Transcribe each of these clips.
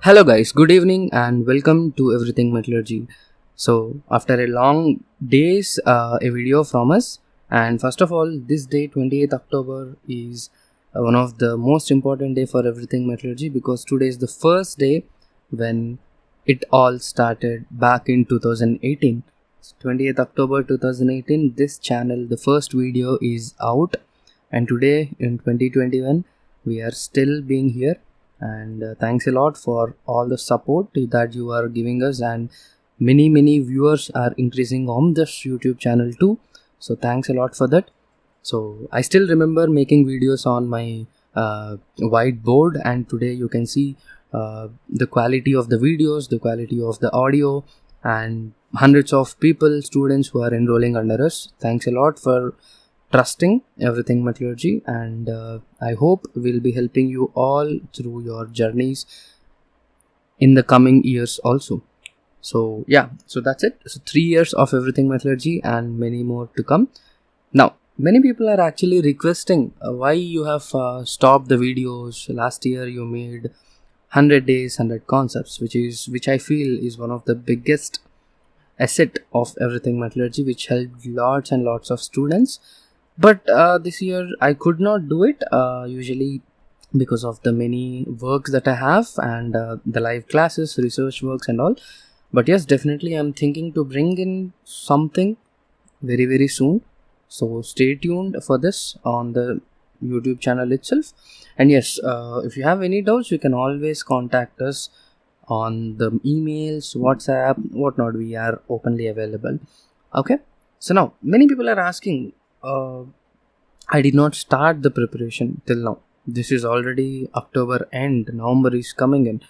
Hello guys, good evening and welcome to Everything Metallurgy. So after a long days, a video from us, and first of all, this day 28th October is one of the most important day for Everything Metallurgy because today is the first day when it all started back in 2018. 28th October 2018, this channel, the first video is out, and today in 2021, we are still being here and thanks a lot for all the support that you are giving us, and many viewers are increasing on this YouTube channel too, so thanks a lot for that. So I still remember making videos on my whiteboard, and today you can see the quality of the videos, the quality of the audio, and hundreds of people, students who are enrolling under us. Thanks a lot for trusting Everything Metallurgy, and I hope we'll be helping you all through your journeys in the coming years also. So yeah, so that's it. So 3 years of Everything Metallurgy and many more to come. Now many people are actually requesting why you have stopped the videos. Last year you made 100 days 100 concepts, which I feel is one of the biggest asset of Everything Metallurgy, which helped lots and lots of students. But this year I could not do it, usually because of the many works that I have, and the live classes, research works and all. But yes, definitely I'm thinking to bring in something very soon, so stay tuned for this on the YouTube channel itself. And yes, if you have any doubts, you can always contact us on the emails, WhatsApp, whatnot. We are openly available. Okay, so now many people are asking, I did not start the preparation till now. This is already October end, November is coming in.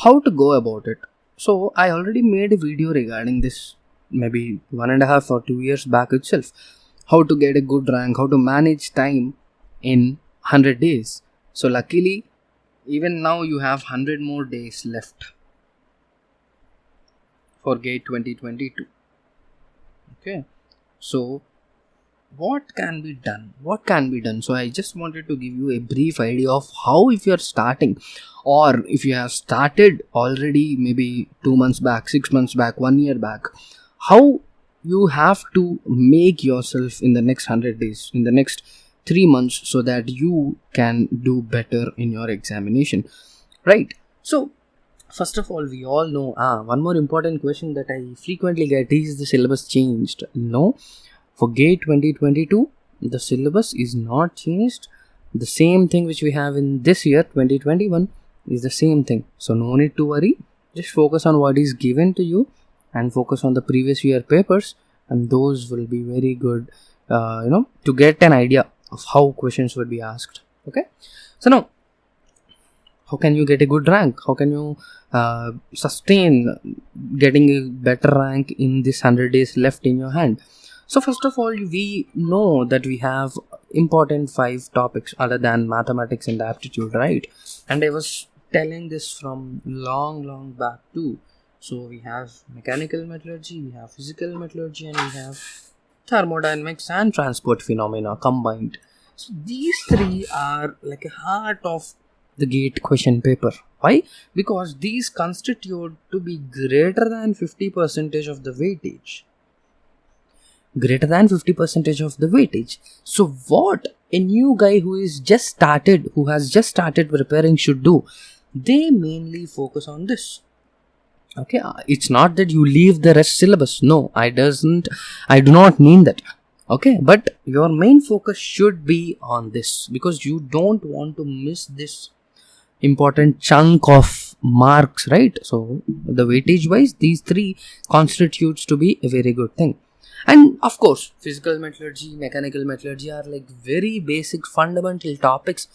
How to go about it? So I already made a video regarding this maybe 1.5 or 2 years back itself. How to get a good rank, how to manage time in 100 days. So luckily, even now you have 100 more days left for GATE 2022. Okay, so what can be done? So I just wanted to give you a brief idea of how, if you're starting, or if you have started already maybe 2 months back, 6 months back, 1 year back, how you have to make yourself in the next 100 days, in the next 3 months, so that you can do better in your examination, right? So first of all, we all know, one more important question that I frequently get is, the syllabus changed? No, for GATE 2022, the syllabus is not changed. The same thing which we have in this year 2021 is the same thing. So no need to worry. Just focus on what is given to you and focus on the previous year papers, and those will be very good, to get an idea of how questions would be asked. Okay. So now, how can you get a good rank? How can you sustain getting a better rank in this 100 days left in your hand? So first of all, we know that we have important 5 topics other than mathematics and aptitude, right? And I was telling this from long back too. So we have mechanical metallurgy, we have physical metallurgy, and we have thermodynamics and transport phenomena combined. So these 3 are like a heart of the GATE question paper. Why? Because these constitute to be greater than 50% of the weightage. Greater than 50% of the weightage. So what a new guy who has just started preparing should do, they mainly focus on this. Okay, it's not that you leave the rest syllabus. No, I do not mean that. Okay, but your main focus should be on this, because you don't want to miss this important chunk of marks, right? So the weightage wise, these 3 constitutes to be a very good thing. And of course, physical metallurgy, mechanical metallurgy are like very basic fundamental topics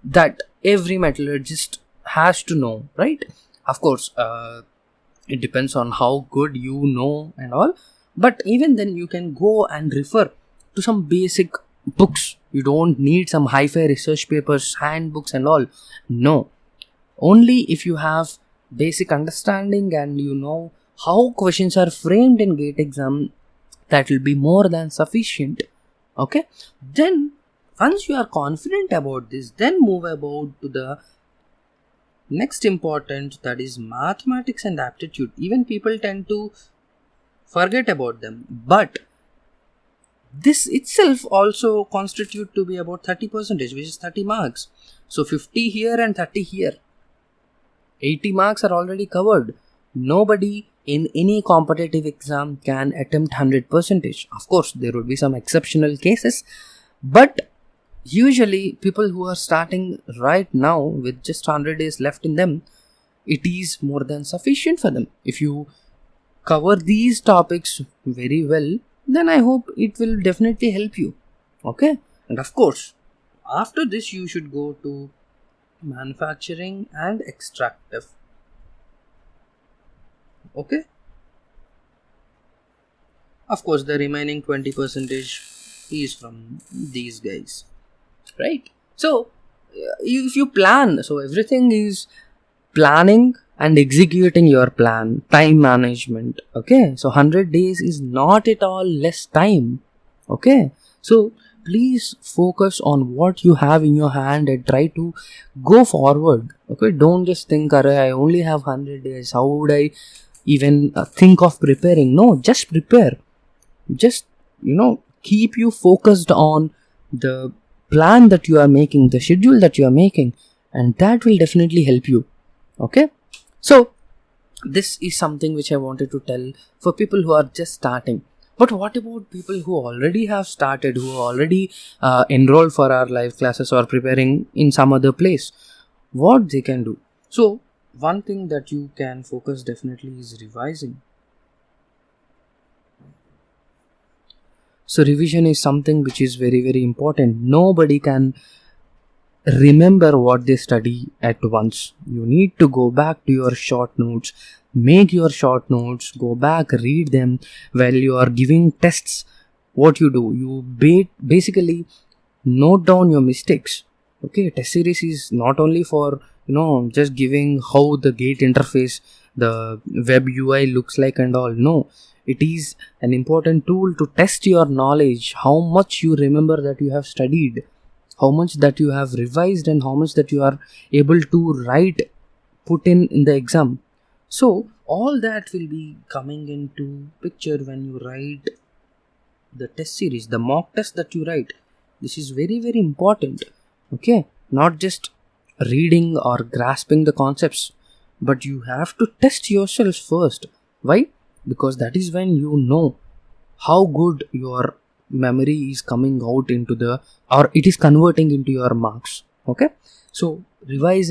that every metallurgist has to know, right? Of course, it depends on how good you know and all, but even then you can go and refer to some basic books. You don't need some hi-fi research papers, handbooks and all. No, only if you have basic understanding and you know how questions are framed in GATE exam, that will be more than sufficient. Okay, then once you are confident about this, then move about to the Next important, that is mathematics and aptitude. Even people tend to forget about them, but this itself also constitute to be about 30%, which is 30 marks. So 50 here and 30 here, 80 marks are already covered. Nobody in any competitive exam can attempt 100%. Of course, there would be some exceptional cases, but usually people who are starting right now with just 100 days left in them, it is more than sufficient for them. If you cover these topics very well, then I hope it will definitely help you. Okay, and of course, after this you should go to manufacturing and extractive. Okay, of course, the remaining 20% is from these guys, right? So if you plan, so everything is planning and executing your plan, time management. Okay, so 100 days is not at all less time. Okay, so please focus on what you have in your hand and try to go forward. Okay, don't just think, I only have 100 days, how would I even think of preparing? No, just prepare. Just keep you focused on the plan that you are making, the schedule that you are making, and that will definitely help you. Okay, so this is something which I wanted to tell for people who are just starting. But what about people who already have started, who already enrolled for our live classes or preparing in some other place? What they can do? So one thing that you can focus definitely is revising. So revision is something which is very, very important. Nobody can remember what they study at once. You need to go back to your short notes, make your short notes, go back, read them while you are giving tests. What you do, you basically note down your mistakes. Okay, test series is not only for just giving how the gate interface, the web UI looks like and all. No, it is an important tool to test your knowledge, how much you remember that you have studied, how much that you have revised, and how much that you are able to write, put in the exam. So all that will be coming into picture when you write the test series, the mock test that you write. This is very, very important. Okay, not just reading or grasping the concepts, but you have to test yourself first. Why? Because that is when you know how good your memory is coming out into or it is converting into your marks. Okay, so revise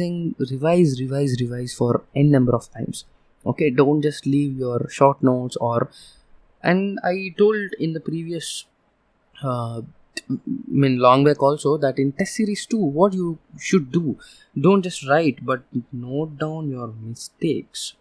for n number of times. Okay, don't just leave your short notes and I told in the previous long back also that in test series 2 what you should do, don't just write but note down your mistakes.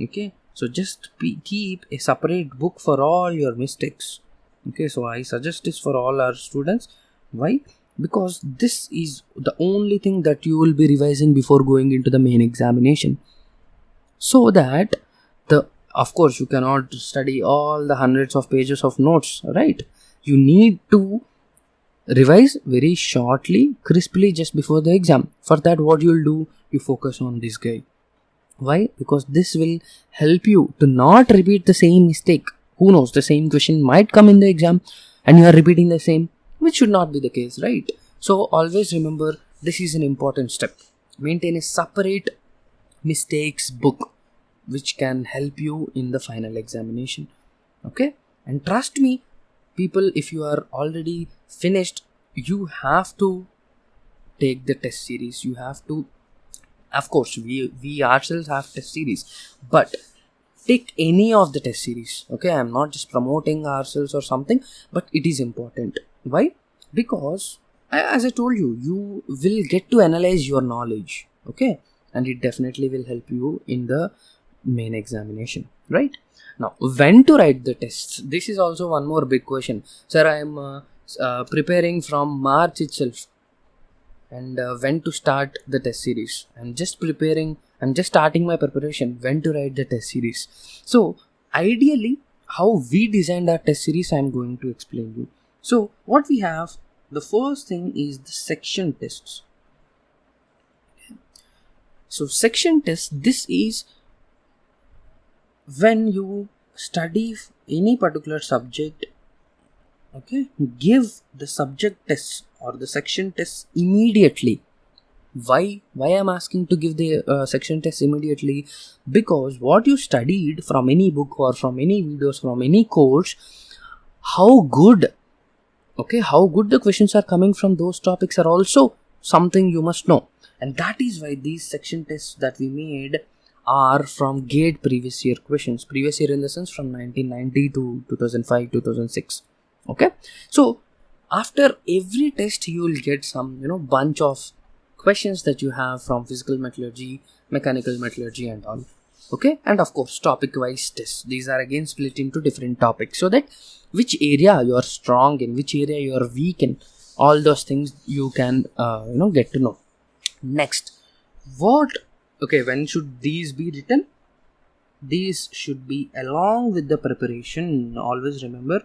Okay, so just keep a separate book for all your mistakes. Okay, so I suggest this for all our students. Why? Because this is the only thing that you will be revising before going into the main examination. So that of course you cannot study all the hundreds of pages of notes, right? You need to revise very shortly, crisply just before the exam. For that, what you'll do, you focus on this guy. Why? Because this will help you to not repeat the same mistake. Who knows, the same question might come in the exam and you are repeating the same, which should not be the case, right? So always remember, this is an important step. Maintain a separate mistakes book which can help you in the final examination. Okay, and trust me people, if you are already finished, you have to take the test series. You have to, of course, we ourselves have test series, but take any of the test series. Okay, I'm not just promoting ourselves or something, but it is important. Why? Because as I told you, you will get to analyze your knowledge. Okay, and it definitely will help you in the main examination, right? Now, when to write the tests? This is also one more big question. Sir, I am preparing from March itself, and when to start the test series? I'm just starting my preparation. When to write the test series? So ideally, how we designed our test series, I'm going to explain you. So what we have, the first thing is the section tests. So section test, this is when you study any particular subject, okay, give the subject test or the section test immediately. Why I'm asking to give the section test immediately? Because what you studied from any book or from any videos, from any course, how good the questions are coming from those topics are also something you must know. And that is why these section tests that we made are from GATE previous year questions. Previous year in the sense from 1990 to 2005, 2006. Okay. So after every test you will get some, bunch of questions that you have from physical metallurgy, mechanical metallurgy and all. Okay. And of course topic wise tests. These are again split into different topics, so that which area you are strong in, which area you are weak in, all those things you can get to know. Next, when should these be written? These should be along with the preparation. Always remember,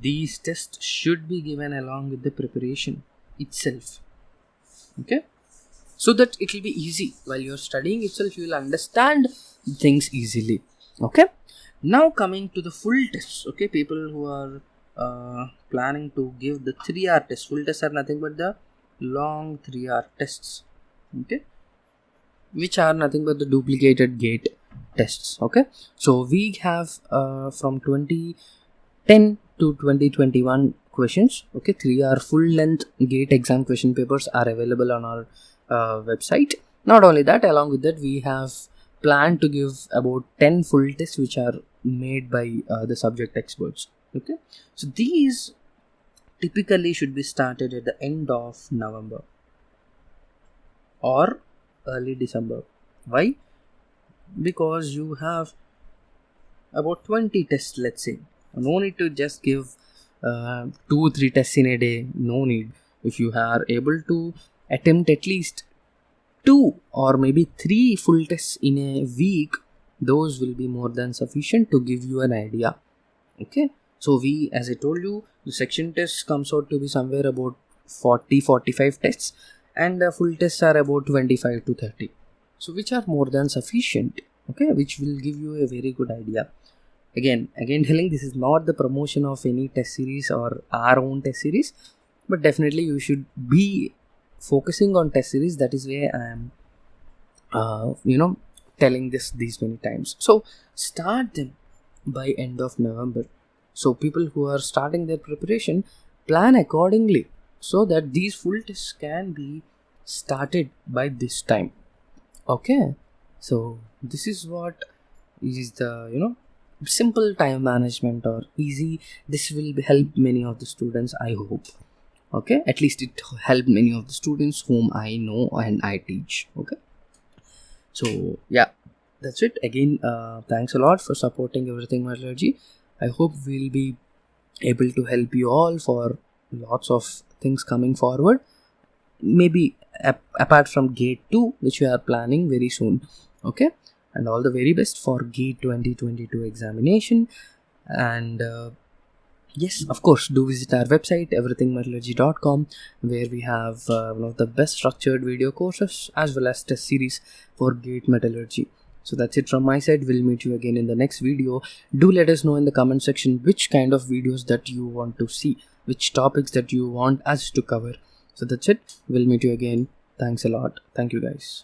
these tests should be given along with the preparation itself. Okay, so that it will be easy while you're studying itself. You will understand things easily. Okay, now coming to the full tests. Okay, people who are planning to give the 3-hour test. Full tests are nothing but the long 3-hour tests. Okay, which are nothing but the duplicated GATE tests. Okay, so we have from 2010 to 2021 questions. Okay, 3-hour full length GATE exam question papers are available on our website. Not only that, along with that, we have planned to give about 10 full tests which are made by the subject experts. Okay, so these typically should be started at the end of November or early December. Why? Because you have about 20 tests, let's say. No need to just give 2-3 tests in a day. No need. If you are able to attempt at least 2 or maybe 3 full tests in a week, those will be more than sufficient to give you an idea. Okay, so as I told you, the section test comes out to be somewhere about 40-45 tests, and full tests are about 25 to 30. So which are more than sufficient. Okay, which will give you a very good idea. Again telling, this is not the promotion of any test series or our own test series, but definitely you should be focusing on test series. That is why I am telling these many times. So start them by end of November. So people who are starting their preparation, plan accordingly so that these full tests can be started by this time. Okay, so this is what is the simple time management or easy. This will help many of the students, I hope. Okay, at least it helped many of the students whom I know and I teach. Okay, so yeah, that's it. Again, thanks a lot for supporting Everything Metallurgy. I hope we'll be able to help you all for lots of things coming forward. Maybe apart from GATE 2, which we are planning very soon. Okay, and all the very best for GATE 2022 examination. And yes, of course, do visit our website everythingmetallurgy.com, where we have one of the best structured video courses as well as test series for GATE Metallurgy. So that's it from my side. We'll meet you again in the next video. Do let us know in the comment section which kind of videos that you want to see, which topics that you want us to cover. So that's it. We'll meet you again. Thanks a lot. Thank you guys.